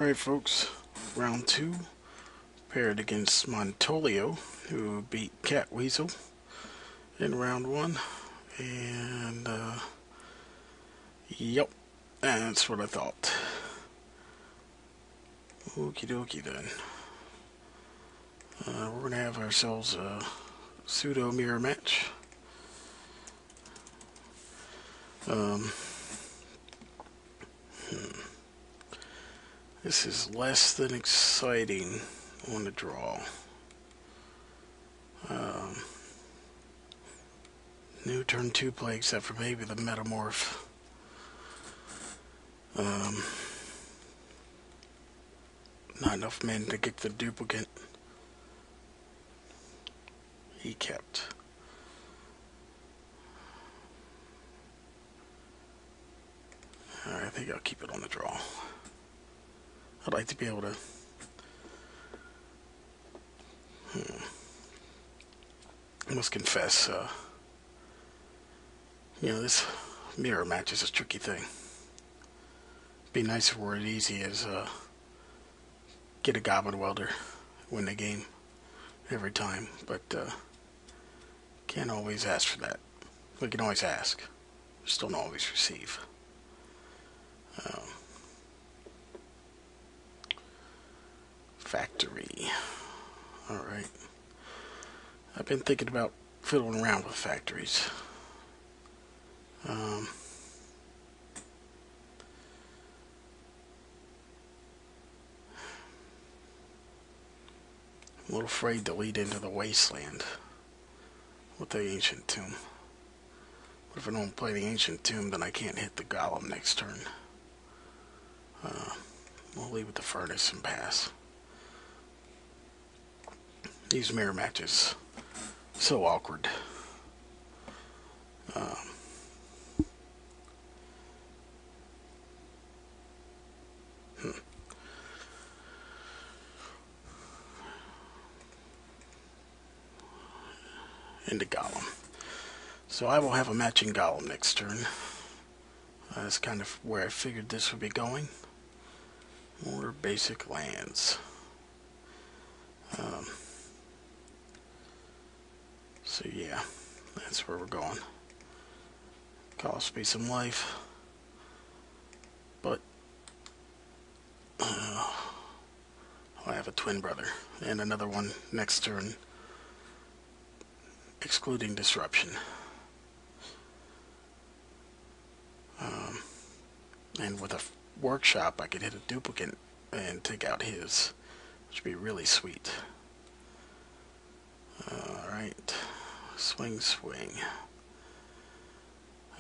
Alright folks, round 2, paired against Montolio, who beat Cat in round 1, and yep, that's what I thought. Okie dokie then. We're going to have ourselves a pseudo mirror match. This is less than exciting on the draw. New turn 2 play except for maybe the Metamorph. Not enough men to get the duplicate. He kept. I think I'll keep it on the draw. I'd like to be able to I must confess, this mirror match is a tricky thing. Be nice if it were as easy as get a Goblin Welder, win the game every time, but can't always ask for that. We can always ask, just don't always receive. Factory. Alright. I've been thinking about fiddling around with factories. I'm a little afraid to lead into the wasteland with the ancient tomb. But if I don't play the ancient tomb, then I can't hit the golem next turn. We'll leave with the furnace and pass. These mirror matches, so awkward. Into golem. So I will have a matching golem next turn. That's kind of where I figured this would be going. More basic lands. So yeah, that's where we're going. Cost me some life, but I have a twin brother and another one next turn, excluding disruption. And with a workshop, I could hit a duplicate and take out his, which would be really sweet. Alright. Swing, swing.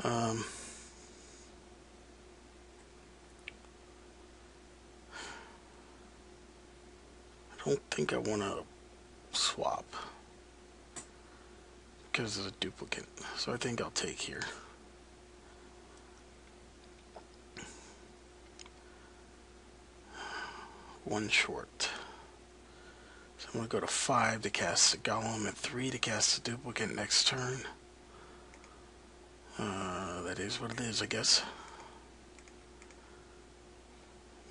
I don't think I want to swap because of the duplicate, so I think I'll take here. One short. So I'm going to go to 5 to cast the golem and 3 to cast the duplicate next turn. That is what it is, I guess.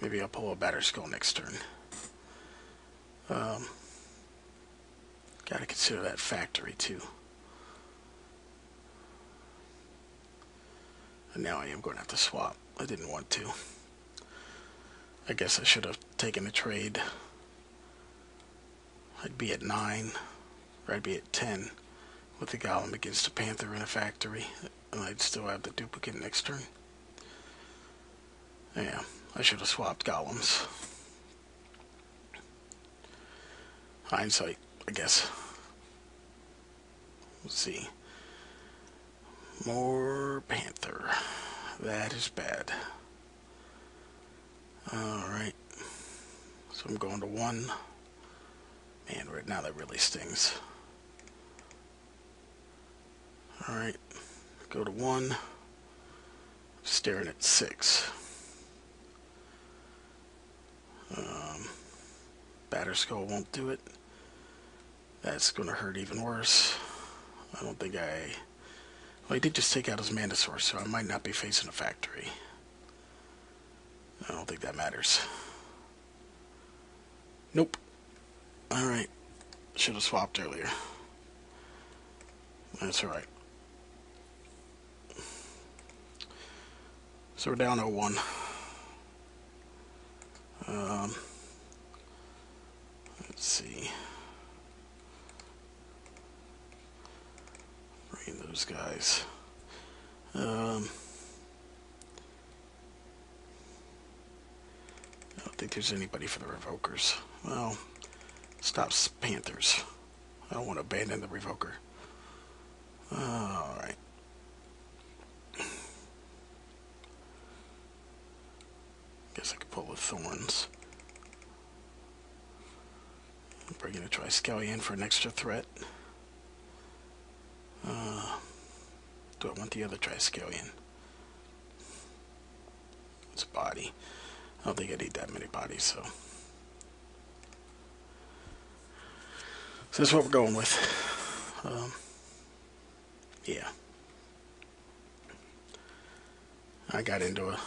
Maybe I'll pull a Batter Skull next turn. Gotta consider that factory too. And now I am going to have to swap. I didn't want to. I guess I should have taken the trade. I'd be at 9, or I'd be at 10 with the golem against a panther in a factory, and I'd still have the duplicate next turn. Yeah, I should have swapped golems. Hindsight, I guess. Let's see. More panther. That is bad. Alright. So I'm going to 1. Man, right now that really stings. Alright. Go to 1. Staring at 6. Batter Skull won't do it. That's going to hurt even worse. I don't think I... Well, he did just take out his Mana Source, so I might not be facing a factory. I don't think that matters. Nope. Alright. Should have swapped earlier. That's alright. So we're down 0-1. Let's see. Bring those guys. I don't think there's anybody for the Revokers. Well, stops Panthers. I don't want to abandon the Revoker. Alright. Guess I could pull the Thorns. I'm bringing a Triskelion for an extra threat. Do I want the other Triskelion? It's a body. I don't think I need that many bodies, so that's what we're going with. Yeah. I got into a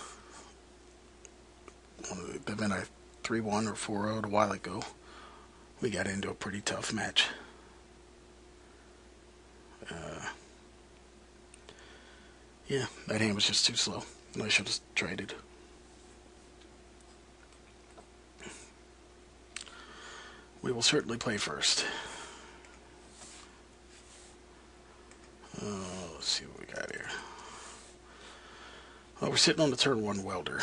event I 3-1 or 4-0 a while ago. We got into a pretty tough match. Yeah, that hand was just too slow. I should have traded. We will certainly play first. Let's see what we got here. Well, we're sitting on the turn 1 welder.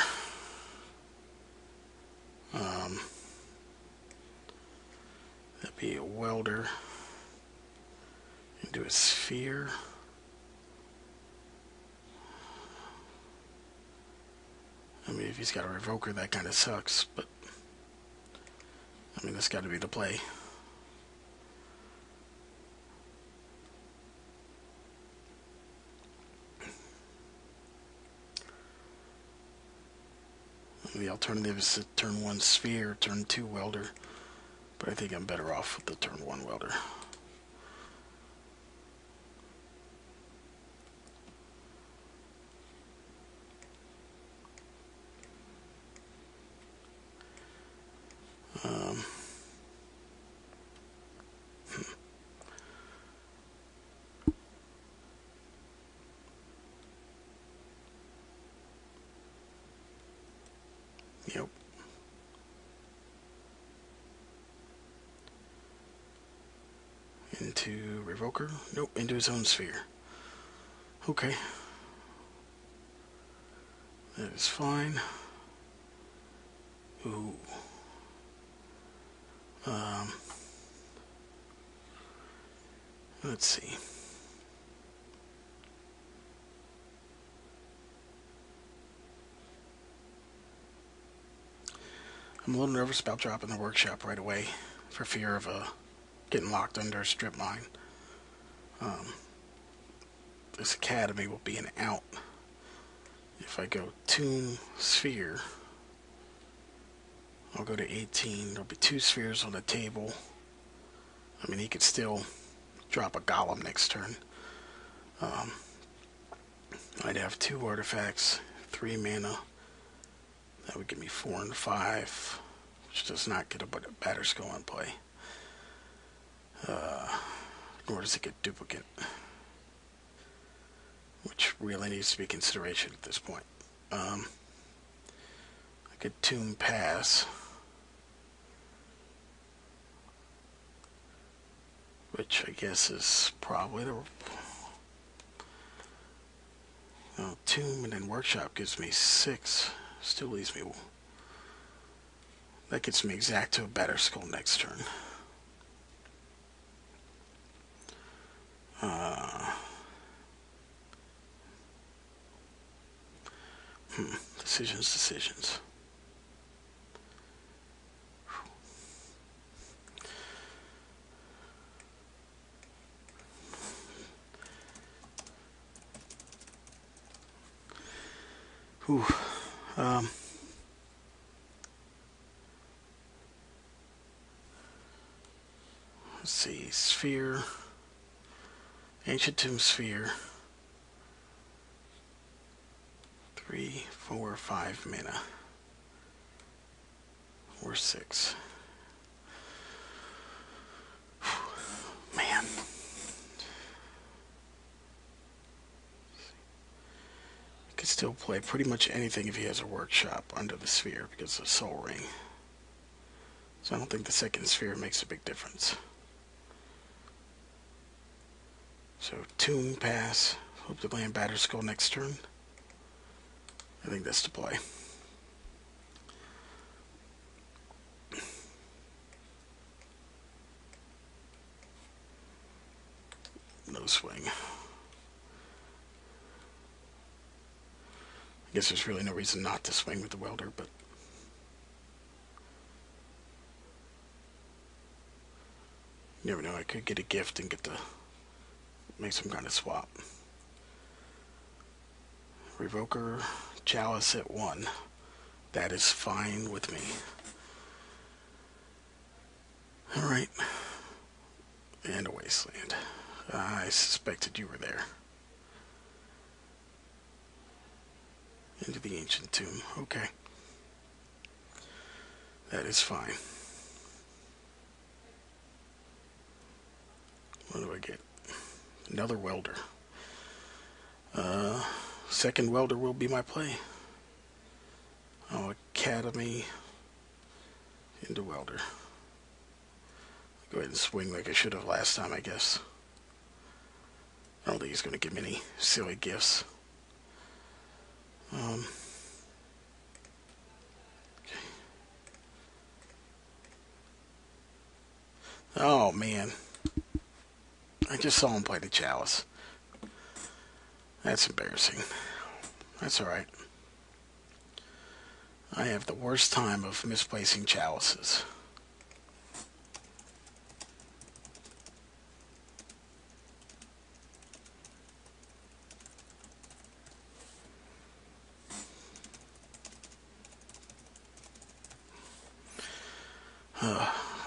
That'd be a welder into a sphere. I mean, if he's got a Revoker, that kind of sucks, but I mean, that's got to be the play. The alternative is to turn 1 sphere, turn 2 welder, but I think I'm better off with the turn 1 welder. Yep. Into Revoker? Nope, into his own sphere. Okay. That is fine. Ooh. Let's see. I'm a little nervous about dropping the workshop right away for fear of getting locked under a strip mine. This academy will be an out. If I go Tomb Sphere, I'll go to 18. There'll be 2 spheres on the table. I mean, he could still drop a Golem next turn. I'd have 2 artifacts, 3 mana. That would give me 4 and 5, which does not get a batter skull in play. Nor does it get duplicate, which really needs to be consideration at this point. I could Tomb Pass, which I guess is probably the Tomb, and then Workshop gives me 6. Still leaves me. That gets me exact to a batter skull next turn. Decisions. Whew. Let's see, Sphere, Ancient Tomb Sphere, 3, 4, 5 mana, or 6. Can still play pretty much anything if he has a workshop under the sphere because of Soul Ring. So I don't think the second sphere makes a big difference. So Tomb, pass. Hope to land Batterskull next turn. I think that's the play. No swing. I guess there's really no reason not to swing with the welder, but you never know. I could get a gift and get to make some kind of swap. Revoker, Chalice at 1. That is fine with me. Alright. And a Wasteland. I suspected you were there. Into the Ancient Tomb. Okay. That is fine. What do I get? Another welder. Second welder will be my play. Oh, Academy into welder. Go ahead and swing like I should have last time, I guess. I don't think he's going to give me any silly gifts. Okay. Oh, man. I just saw him play the Chalice. That's embarrassing. That's alright. I have the worst time of misplacing Chalices.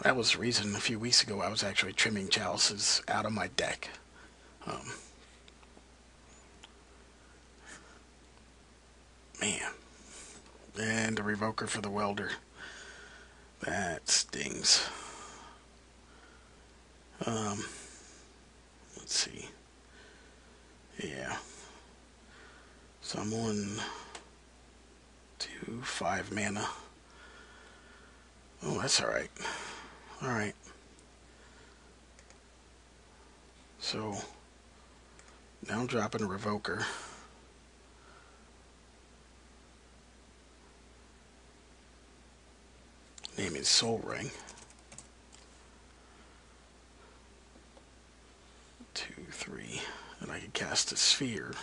That was the reason a few weeks ago I was actually trimming Chalices out of my deck. Man. And a Revoker for the welder. That stings. Let's see. Yeah. So I'm on 5 mana. Oh, that's alright. Alright. So now I'm dropping a Revoker. Name is Soul Ring. 2, 3. And I can cast a Sphere.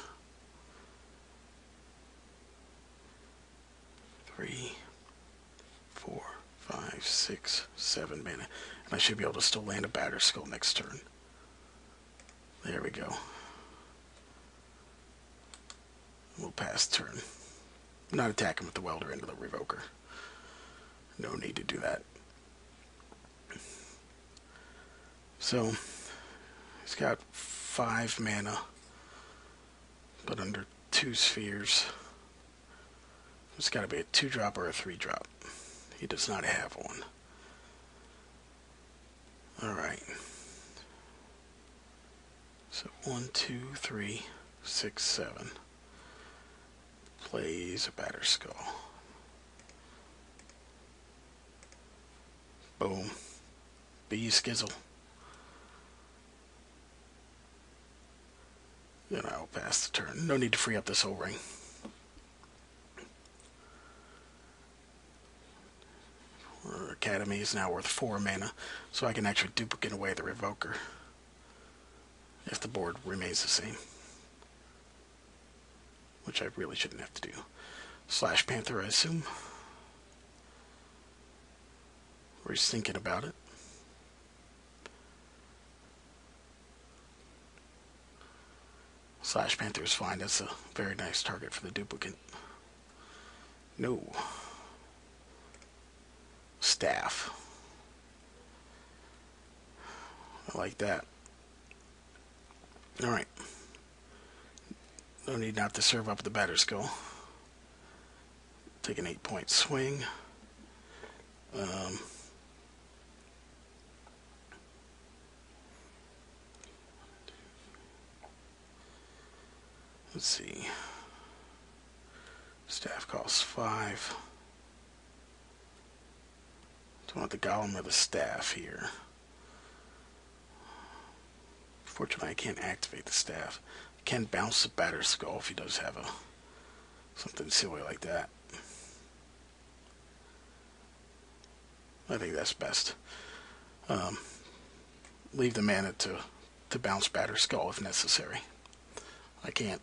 3, 4, 5, 6, 7 mana. And I should be able to still land a Batterskull next turn. There we go. We'll pass turn. I'm not attacking with the welder into the Revoker. No need to do that. So, he's got 5 mana, but under 2 spheres. It's got to be a 2-drop or a 3-drop. He does not have one. Alright. So 1, 2, 3, 6, 7. Plays a Batterskull. Boom. Be skizzle. Then I'll pass the turn. No need to free up the Soul Ring. Our Academy is now worth 4 mana, so I can actually duplicate away the Revoker if the board remains the same. Which I really shouldn't have to do. Slash Panther, I assume. Or he's thinking about it. Slash Panther is fine. That's a very nice target for the duplicate. No. Staff. I like that. Alright. No need not to serve up the Batterskull. Take an 8-point swing. Let's see. Staff costs 5. Do I want the golem or the staff here? Fortunately, I can't activate the staff. I can bounce the batter skull if he does have something silly like that. I think that's best. Leave the mana to bounce batter skull if necessary. I can't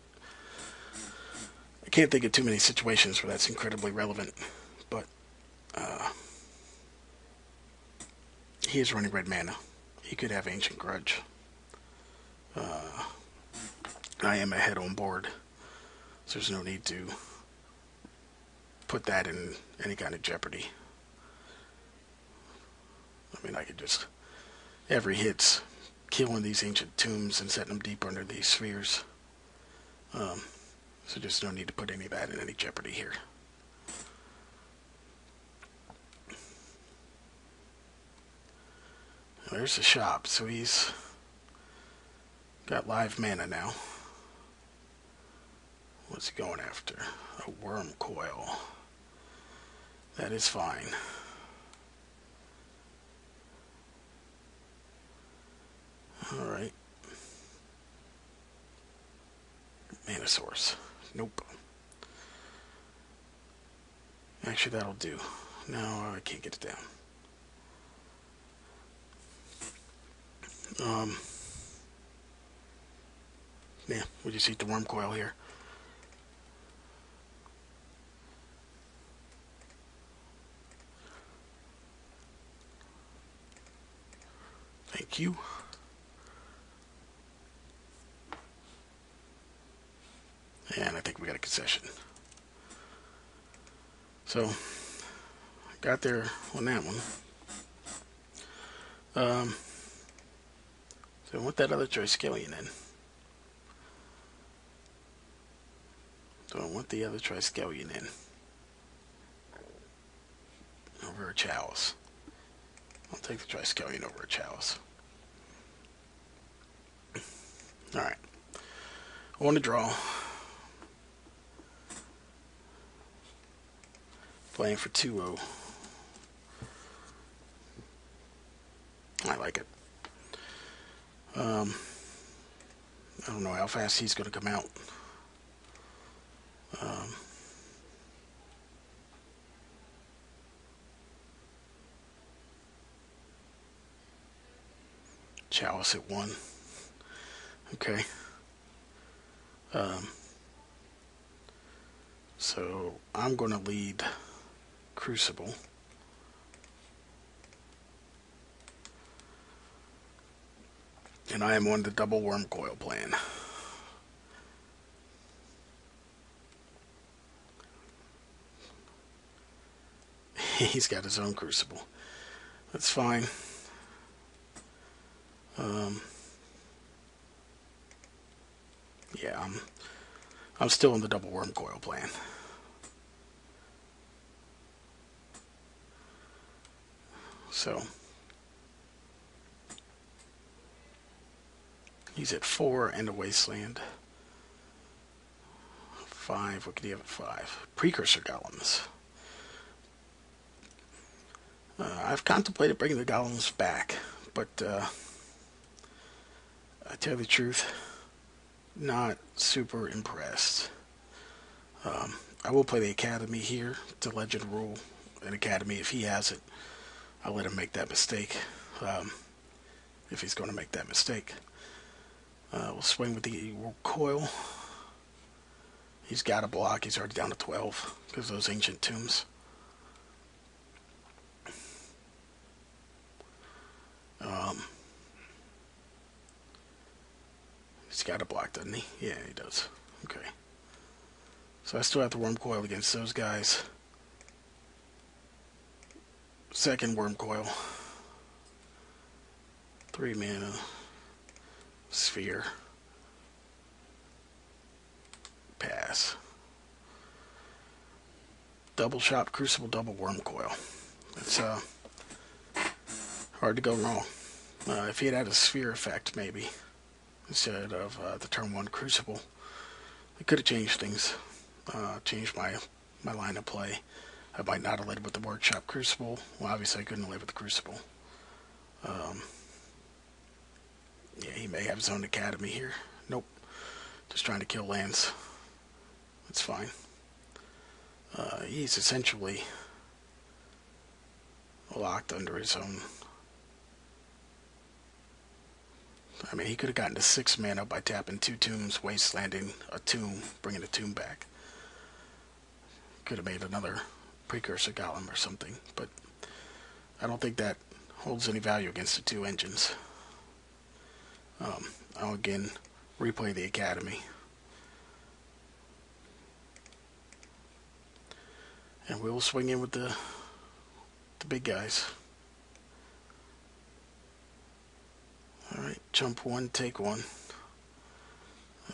think of too many situations where that's incredibly relevant, but he is running red mana. He could have Ancient Grudge. I am ahead on board, so there's no need to put that in any kind of jeopardy. I mean, I could just, every hit's killing these ancient tombs and setting them deep under these spheres. So just no need to put any of that in any jeopardy here. There's the shop, so he's got live mana now. What's he going after? A worm coil. That is fine. Alright. Mana source. Nope. Actually, that'll do. No, I can't get it down. Yeah, we just eat the worm coil here. Thank you. And I think we got a concession. So, got there on that one. So I want that other Triskelion in. So I want the other Triskelion in. Over a Chalice. I'll take the Triskelion over a Chalice. Alright. I want to draw. Playing for 2-0. I like it. I don't know how fast he's going to come out. Chalice at 1. Okay. So I'm going to lead Crucible. And I am on the double worm coil plan. He's got his own Crucible. That's fine. Yeah, I'm still in the double worm coil plan. So he's at 4 and a wasteland. 5. What could he have at 5? Precursor golems. I've contemplated bringing the golems back, but I tell you the truth, not super impressed. I will play the Academy here to Legend Rule an Academy if he has it. I'll let him make that mistake, if he's going to make that mistake. We'll swing with the coil. He's got a block. He's already down to 12 because of those ancient tombs. He's got a block, doesn't he? Yeah, he does. Okay. So I still have the worm coil against those guys. Second worm coil. 3 mana. Sphere. Pass. Double shop, Crucible, double worm coil. It's hard to go wrong. If he had a sphere effect, maybe, instead of the turn 1 Crucible, it could have changed things. Changed my my line of play. I might not have led with the Workshop Crucible. Well, obviously I couldn't have led with the Crucible. Yeah, he may have his own Academy here. Nope. Just trying to kill lands. That's fine. He's essentially locked under his own. I mean, he could have gotten to 6 mana by tapping 2 tombs, wastelanding a tomb, bringing a tomb back. Could have made another Precursor Golem or something, but I don't think that holds any value against the 2 engines. I'll again replay the Academy. And we'll swing in with the big guys. Alright, jump 1, take 1.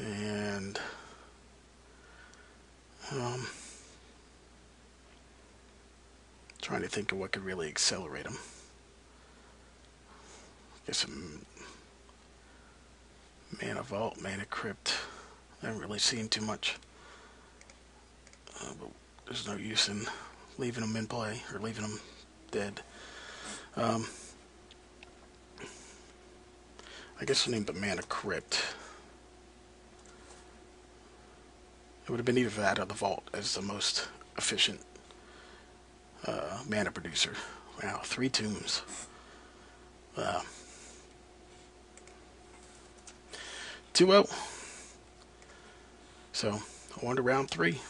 And trying to think of what could really accelerate him. Guess some Mana Vault, Mana Crypt. I haven't really seen too much. But there's no use in leaving them in play or leaving them dead. I guess I'll name the Mana Crypt. It would have been either that or the Vault as the most efficient mana producer. Wow, 3 tombs. 2-0. So, on to round 3.